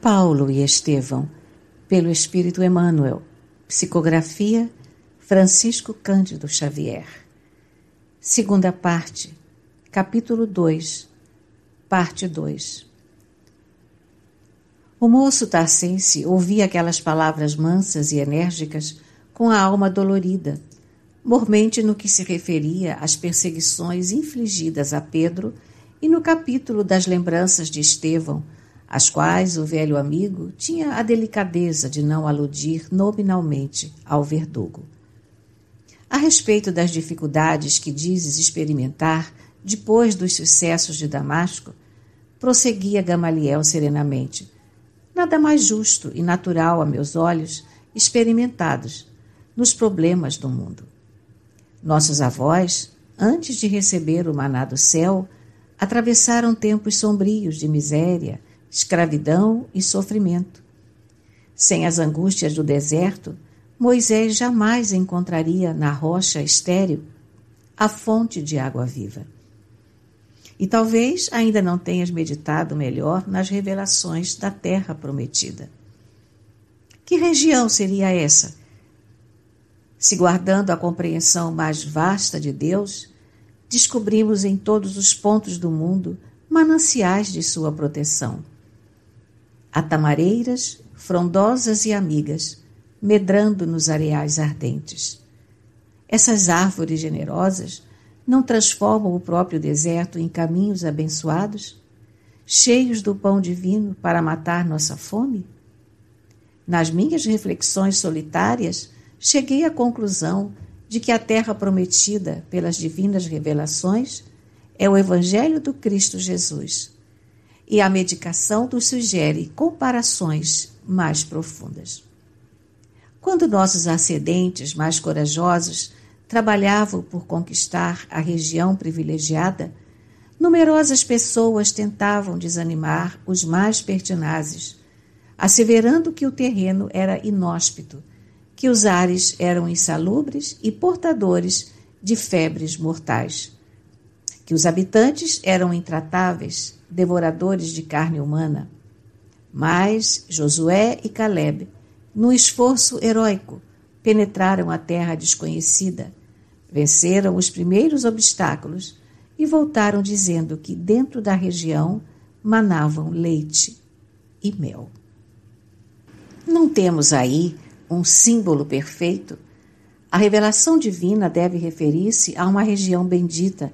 Paulo e Estevão, pelo Espírito Emmanuel. Psicografia Francisco Cândido Xavier. Segunda parte, capítulo 2, parte 2. O moço tarcense ouvia aquelas palavras mansas e enérgicas com a alma dolorida, mormente no que se referia às perseguições infligidas a Pedro e no capítulo das lembranças de Estevão, às quais o velho amigo tinha a delicadeza de não aludir nominalmente ao verdugo. A respeito das dificuldades que dizes experimentar depois dos sucessos de Damasco, prosseguia Gamaliel serenamente, nada mais justo e natural a meus olhos experimentados nos problemas do mundo. Nossos avós, antes de receber o maná do céu, atravessaram tempos sombrios de miséria, escravidão e sofrimento. Sem as angústias do deserto, Moisés jamais encontraria na rocha estéril a fonte de água viva. E talvez ainda não tenhas meditado melhor nas revelações da terra prometida. Que região seria essa? Se guardando a compreensão mais vasta de Deus, descobrimos em todos os pontos do mundo mananciais de sua proteção. Há tamareiras, frondosas e amigas, medrando nos areais ardentes. Essas árvores generosas não transformam o próprio deserto em caminhos abençoados, cheios do pão divino para matar nossa fome? Nas minhas reflexões solitárias, cheguei à conclusão de que a terra prometida pelas divinas revelações é o Evangelho do Cristo Jesus, e a medicação nos sugere comparações mais profundas. Quando nossos ascendentes mais corajosos trabalhavam por conquistar a região privilegiada, numerosas pessoas tentavam desanimar os mais pertinazes, asseverando que o terreno era inóspito, que os ares eram insalubres e portadores de febres mortais, que os habitantes eram intratáveis, devoradores de carne humana. Mas Josué e Caleb, num esforço heróico, penetraram a terra desconhecida, venceram os primeiros obstáculos e voltaram dizendo que dentro da região manavam leite e mel. Não temos aí um símbolo perfeito? A revelação divina deve referir-se a uma região bendita,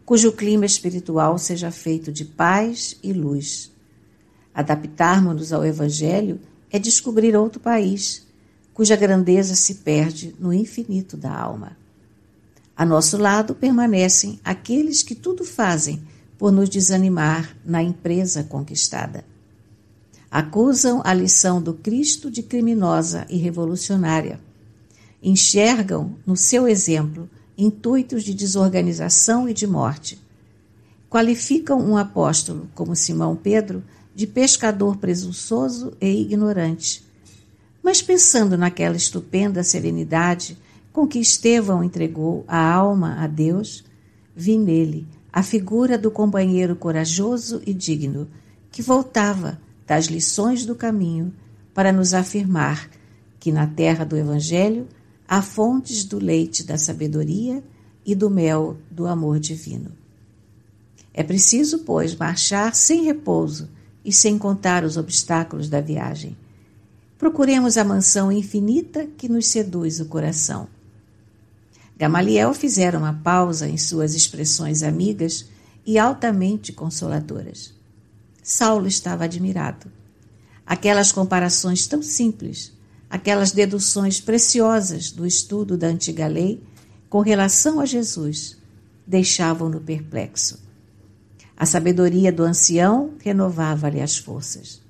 cujo clima espiritual seja feito de paz e luz. Adaptarmos-nos ao Evangelho é descobrir outro país, cuja grandeza se perde no infinito da alma. A nosso lado permanecem aqueles que tudo fazem por nos desanimar na empresa conquistada. Acusam a lição do Cristo de criminosa e revolucionária. Enxergam no seu exemplo intuitos de desorganização e de morte. Qualificam um apóstolo, como Simão Pedro, de pescador presunçoso e ignorante. Mas pensando naquela estupenda serenidade com que Estevão entregou a alma a Deus, vi nele a figura do companheiro corajoso e digno que voltava das lições do caminho para nos afirmar que na terra do Evangelho há fontes do leite da sabedoria e do mel do amor divino. É preciso, pois, marchar sem repouso e sem contar os obstáculos da viagem. Procuremos a mansão infinita que nos seduz o coração. Gamaliel fizera uma pausa em suas expressões amigas e altamente consoladoras. Saulo estava admirado. Aquelas comparações tão simples, aquelas deduções preciosas do estudo da antiga lei com relação a Jesus, deixavam-no perplexo. A sabedoria do ancião renovava-lhe as forças.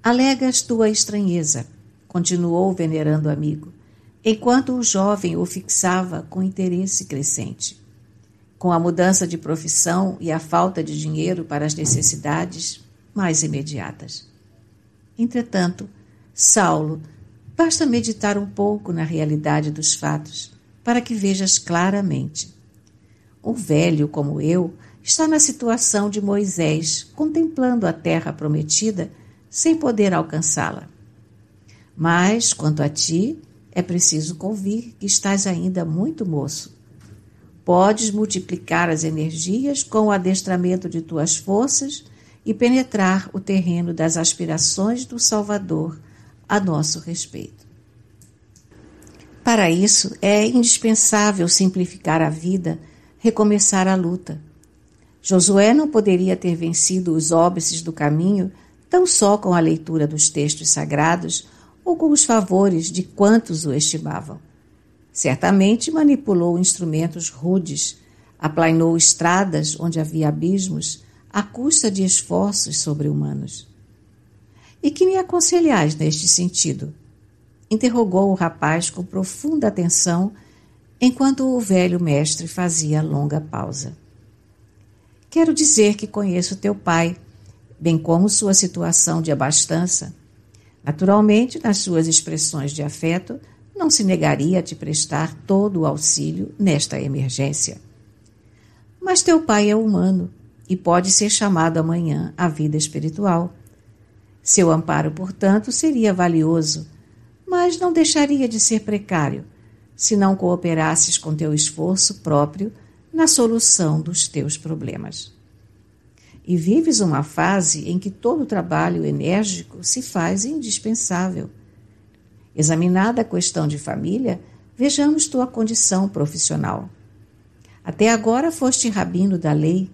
Alegas tua estranheza, continuou o venerando amigo, enquanto o jovem o fixava com interesse crescente. Com a mudança de profissão e a falta de dinheiro para as necessidades mais imediatas. Entretanto, Saulo, basta meditar um pouco na realidade dos fatos para que vejas claramente. Um velho como eu está na situação de Moisés, contemplando a terra prometida sem poder alcançá-la. Mas, quanto a ti, é preciso convir que estás ainda muito moço. Podes multiplicar as energias com o adestramento de tuas forças e penetrar o terreno das aspirações do Salvador a nosso respeito. Para isso, é indispensável simplificar a vida, recomeçar a luta. Josué não poderia ter vencido os óbices do caminho tão só com a leitura dos textos sagrados ou com os favores de quantos o estimavam. Certamente manipulou instrumentos rudes, aplainou estradas onde havia abismos, à custa de esforços sobre-humanos. E que me aconselhais neste sentido? Interrogou o rapaz com profunda atenção, enquanto o velho mestre fazia longa pausa. Quero dizer que conheço teu pai, bem como sua situação de abastança. Naturalmente, nas suas expressões de afeto, não se negaria a te prestar todo o auxílio nesta emergência. Mas teu pai é humano e pode ser chamado amanhã à vida espiritual. Seu amparo, portanto, seria valioso, mas não deixaria de ser precário, se não cooperasses com teu esforço próprio na solução dos teus problemas. E vives uma fase em que todo trabalho enérgico se faz indispensável. Examinada a questão de família, vejamos tua condição profissional. Até agora foste rabino da lei,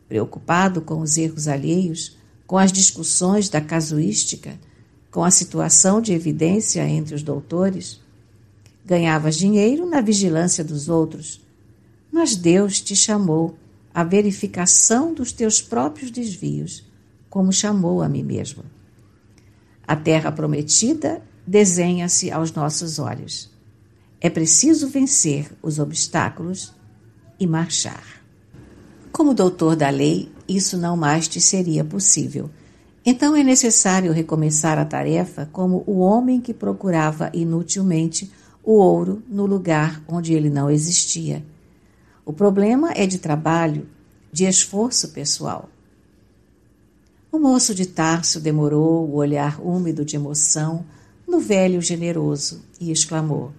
preocupado com os erros alheios, com as discussões da casuística, com a situação de evidência entre os doutores. Ganhavas dinheiro na vigilância dos outros, mas Deus te chamou à verificação dos teus próprios desvios, como chamou a mim mesmo. A terra prometida desenha-se aos nossos olhos. É preciso vencer os obstáculos e marchar. Como doutor da lei, isso não mais te seria possível. Então é necessário recomeçar a tarefa como o homem que procurava inutilmente o ouro no lugar onde ele não existia. O problema é de trabalho, de esforço pessoal. O moço de Tarso demorou o olhar úmido de emoção no velho generoso e exclamou: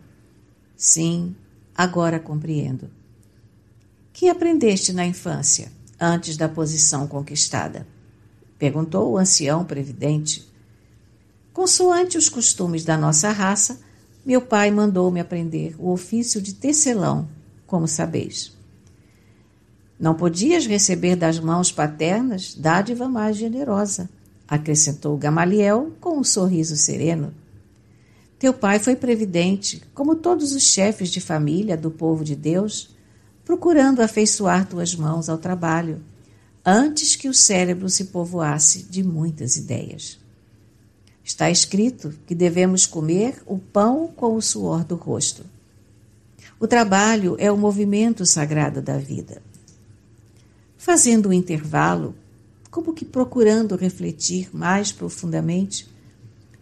Sim, agora compreendo. Que aprendeste na infância, antes da posição conquistada? Perguntou o ancião previdente. Consoante os costumes da nossa raça, meu pai mandou-me aprender o ofício de tecelão, como sabeis. Não podias receber das mãos paternas dádiva mais generosa, acrescentou Gamaliel com um sorriso sereno. Teu pai foi previdente, como todos os chefes de família do povo de Deus, procurando afeiçoar tuas mãos ao trabalho, antes que o cérebro se povoasse de muitas ideias. Está escrito que devemos comer o pão com o suor do rosto. O trabalho é o movimento sagrado da vida. Fazendo um intervalo, como que procurando refletir mais profundamente,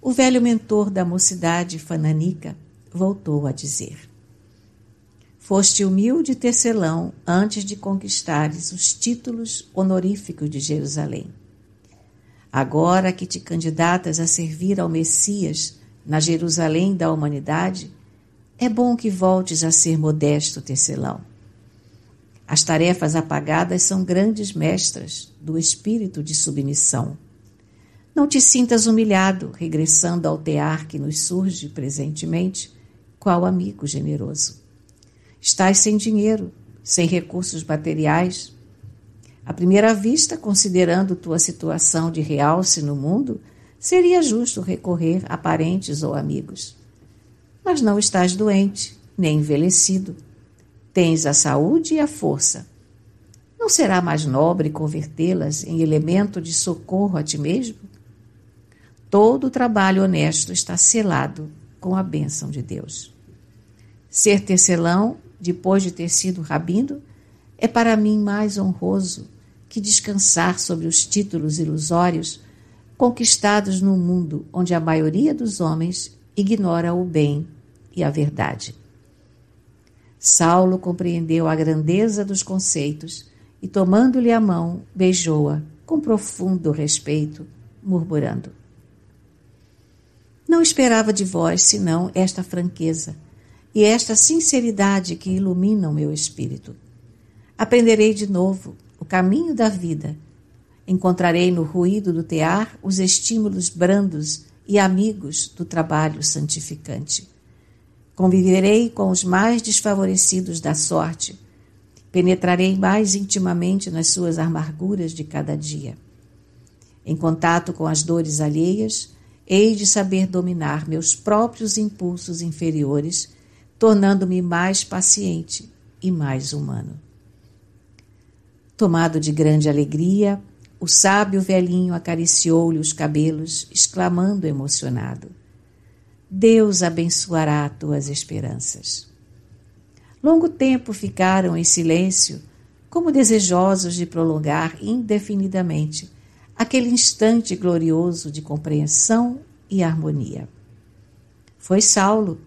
o velho mentor da mocidade fananica voltou a dizer: Foste humilde tecelão antes de conquistares os títulos honoríficos de Jerusalém. Agora que te candidatas a servir ao Messias na Jerusalém da humanidade, é bom que voltes a ser modesto tecelão. As tarefas apagadas são grandes mestras do espírito de submissão. Não te sintas humilhado, regressando ao tear que nos surge presentemente, qual amigo generoso. Estás sem dinheiro, sem recursos materiais. À primeira vista, considerando tua situação de realce no mundo, seria justo recorrer a parentes ou amigos. Mas não estás doente, nem envelhecido. Tens a saúde e a força. Não será mais nobre convertê-las em elemento de socorro a ti mesmo? Todo o trabalho honesto está selado com a bênção de Deus. Ser tecelão, depois de ter sido rabino, é para mim mais honroso que descansar sobre os títulos ilusórios conquistados num mundo onde a maioria dos homens ignora o bem e a verdade. Saulo compreendeu a grandeza dos conceitos e, tomando-lhe a mão, beijou-a com profundo respeito, murmurando: Não esperava de vós senão esta franqueza e esta sinceridade que iluminam meu espírito. Aprenderei de novo o caminho da vida. Encontrarei no ruído do tear os estímulos brandos e amigos do trabalho santificante. Conviverei com os mais desfavorecidos da sorte. Penetrarei mais intimamente nas suas amarguras de cada dia. Em contato com as dores alheias, hei de saber dominar meus próprios impulsos inferiores, tornando-me mais paciente e mais humano. Tomado de grande alegria, o sábio velhinho acariciou-lhe os cabelos, exclamando emocionado: Deus abençoará tuas esperanças. Longo tempo ficaram em silêncio, como desejosos de prolongar indefinidamente aquele instante glorioso de compreensão e harmonia. Foi Saulo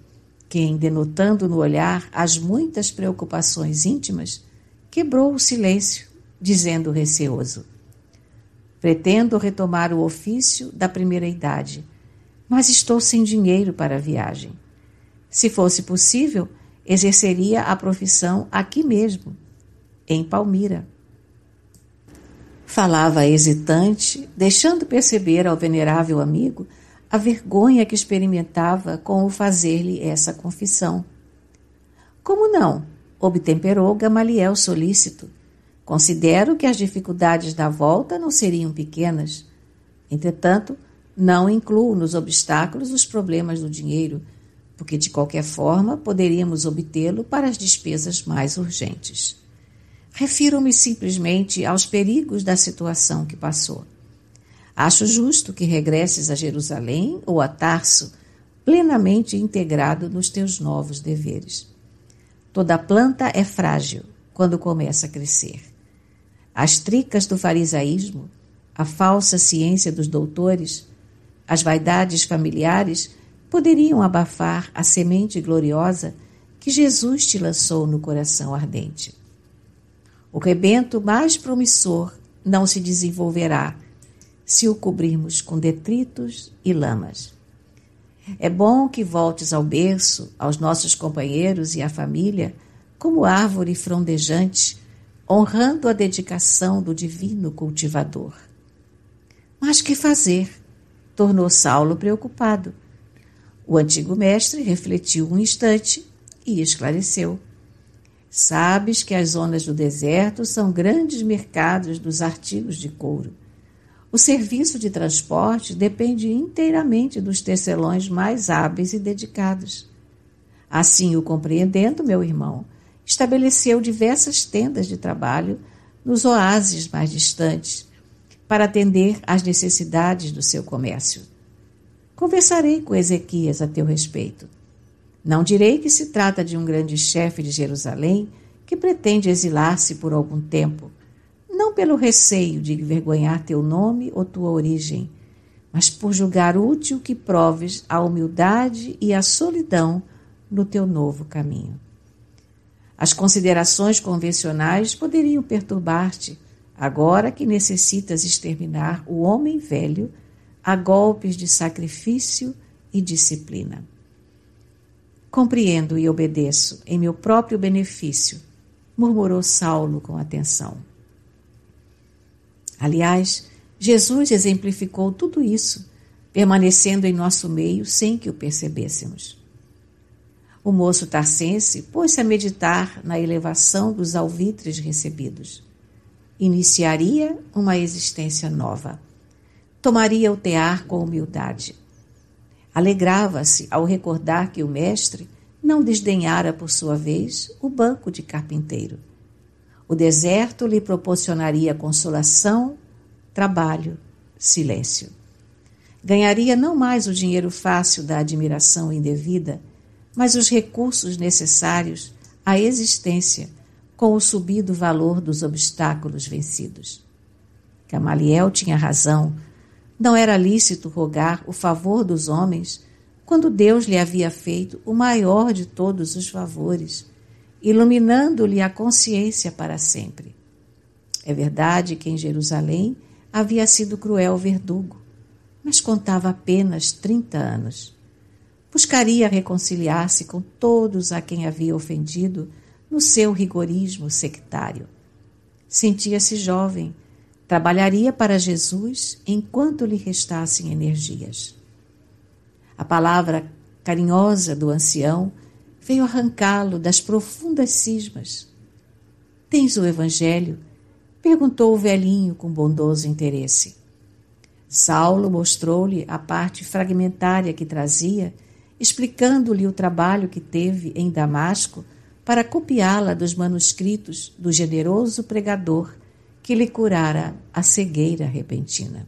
quem, denotando no olhar as muitas preocupações íntimas, quebrou o silêncio, dizendo receoso: Pretendo retomar o ofício da primeira idade, mas estou sem dinheiro para a viagem. Se fosse possível, exerceria a profissão aqui mesmo, em Palmira. Falava hesitante, deixando perceber ao venerável amigo a vergonha que experimentava com o fazer-lhe essa confissão. Como não? Obtemperou Gamaliel solícito. Considero que as dificuldades da volta não seriam pequenas. Entretanto, não incluo nos obstáculos os problemas do dinheiro, porque de qualquer forma poderíamos obtê-lo para as despesas mais urgentes. Refiro-me simplesmente aos perigos da situação que passou. Acho justo que regresses a Jerusalém ou a Tarso, plenamente integrado nos teus novos deveres. Toda planta é frágil quando começa a crescer. As tricas do farisaísmo, a falsa ciência dos doutores, as vaidades familiares poderiam abafar a semente gloriosa que Jesus te lançou no coração ardente. O rebento mais promissor não se desenvolverá se o cobrirmos com detritos e lamas. É bom que voltes ao berço, aos nossos companheiros e à família, como árvore frondejante, honrando a dedicação do divino cultivador. Mas que fazer? Tornou Saulo preocupado. O antigo mestre refletiu um instante e esclareceu. Sabes que as zonas do deserto são grandes mercados dos artigos de couro. O serviço de transporte depende inteiramente dos tecelões mais hábeis e dedicados. Assim, o compreendendo, meu irmão, estabeleceu diversas tendas de trabalho nos oásis mais distantes, para atender às necessidades do seu comércio. Conversarei com Ezequias a teu respeito. Não direi que se trata de um grande chefe de Jerusalém que pretende exilar-se por algum tempo, não pelo receio de envergonhar teu nome ou tua origem, mas por julgar útil que proves a humildade e a solidão no teu novo caminho. As considerações convencionais poderiam perturbar-te, agora que necessitas exterminar o homem velho a golpes de sacrifício e disciplina. Compreendo e obedeço em meu próprio benefício, murmurou Saulo com atenção. Aliás, Jesus exemplificou tudo isso, permanecendo em nosso meio sem que o percebêssemos. O moço tarsense pôs-se a meditar na elevação dos alvitres recebidos. Iniciaria uma existência nova. Tomaria o tear com humildade. Alegrava-se ao recordar que o mestre não desdenhara, por sua vez, o banco de carpinteiro. O deserto lhe proporcionaria consolação, trabalho, silêncio. Ganharia não mais o dinheiro fácil da admiração indevida, mas os recursos necessários à existência, com o subido valor dos obstáculos vencidos. Gamaliel tinha razão. Não era lícito rogar o favor dos homens quando Deus lhe havia feito o maior de todos os favores, iluminando-lhe a consciência para sempre. É verdade que em Jerusalém havia sido cruel verdugo, mas contava apenas 30 anos. Buscaria reconciliar-se com todos a quem havia ofendido no seu rigorismo sectário. Sentia-se jovem, trabalharia para Jesus enquanto lhe restassem energias. A palavra carinhosa do ancião veio arrancá-lo das profundas cismas. "Tens o Evangelho?" perguntou o velhinho com bondoso interesse. Saulo mostrou-lhe a parte fragmentária que trazia, explicando-lhe o trabalho que teve em Damasco para copiá-la dos manuscritos do generoso pregador que lhe curara a cegueira repentina.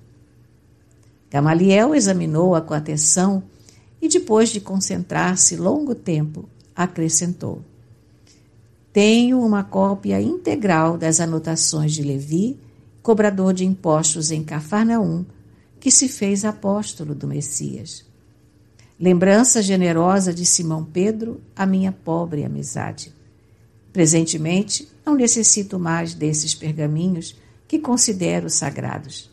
Gamaliel examinou-a com atenção e, depois de concentrar-se longo tempo, acrescentou: "Tenho uma cópia integral das anotações de Levi, cobrador de impostos em Cafarnaum, que se fez apóstolo do Messias. Lembrança generosa de Simão Pedro, a minha pobre amizade. Presentemente, não necessito mais desses pergaminhos que considero sagrados.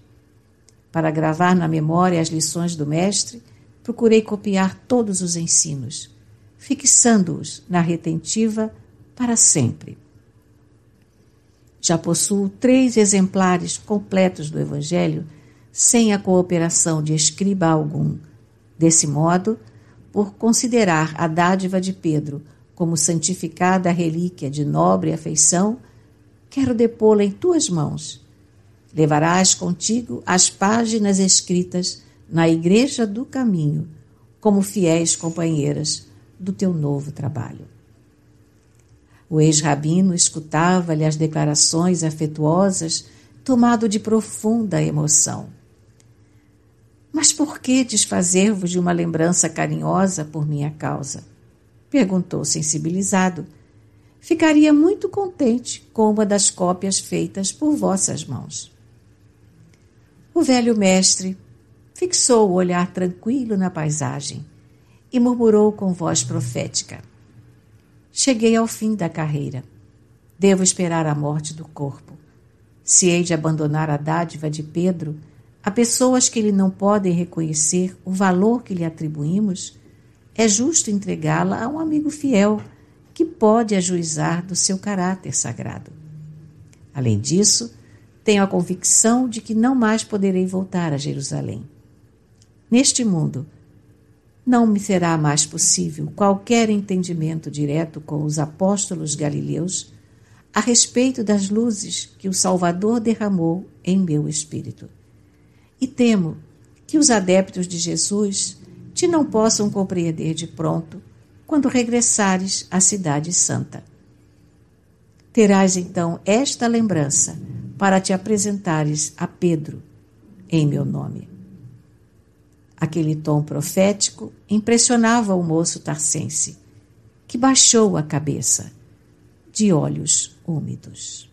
Para gravar na memória as lições do Mestre, procurei copiar todos os ensinos, fixando-os na retentiva para sempre. Já possuo 3 exemplares completos do Evangelho, sem a cooperação de escriba algum. Desse modo, por considerar a dádiva de Pedro como santificada relíquia de nobre afeição, quero depô-la em tuas mãos. Levarás contigo as páginas escritas na Igreja do Caminho, como fiéis companheiras do teu novo trabalho." O ex-rabino escutava-lhe as declarações afetuosas, tomado de profunda emoção. "Mas por que desfazer-vos de uma lembrança carinhosa por minha causa?" perguntou sensibilizado. "Ficaria muito contente com uma das cópias feitas por vossas mãos." O velho mestre fixou o olhar tranquilo na paisagem e murmurou com voz profética: "Cheguei ao fim da carreira. Devo esperar a morte do corpo. Se hei de abandonar a dádiva de Pedro a pessoas que lhe não podem reconhecer o valor que lhe atribuímos, é justo entregá-la a um amigo fiel que pode ajuizar do seu caráter sagrado. Além disso, tenho a convicção de que não mais poderei voltar a Jerusalém. Neste mundo, não me será mais possível qualquer entendimento direto com os apóstolos galileus a respeito das luzes que o Salvador derramou em meu espírito. E temo que os adeptos de Jesus te não possam compreender de pronto quando regressares à Cidade Santa. Terás então esta lembrança para te apresentares a Pedro em meu nome." Aquele tom profético impressionava o moço tarsense, que baixou a cabeça, de olhos úmidos.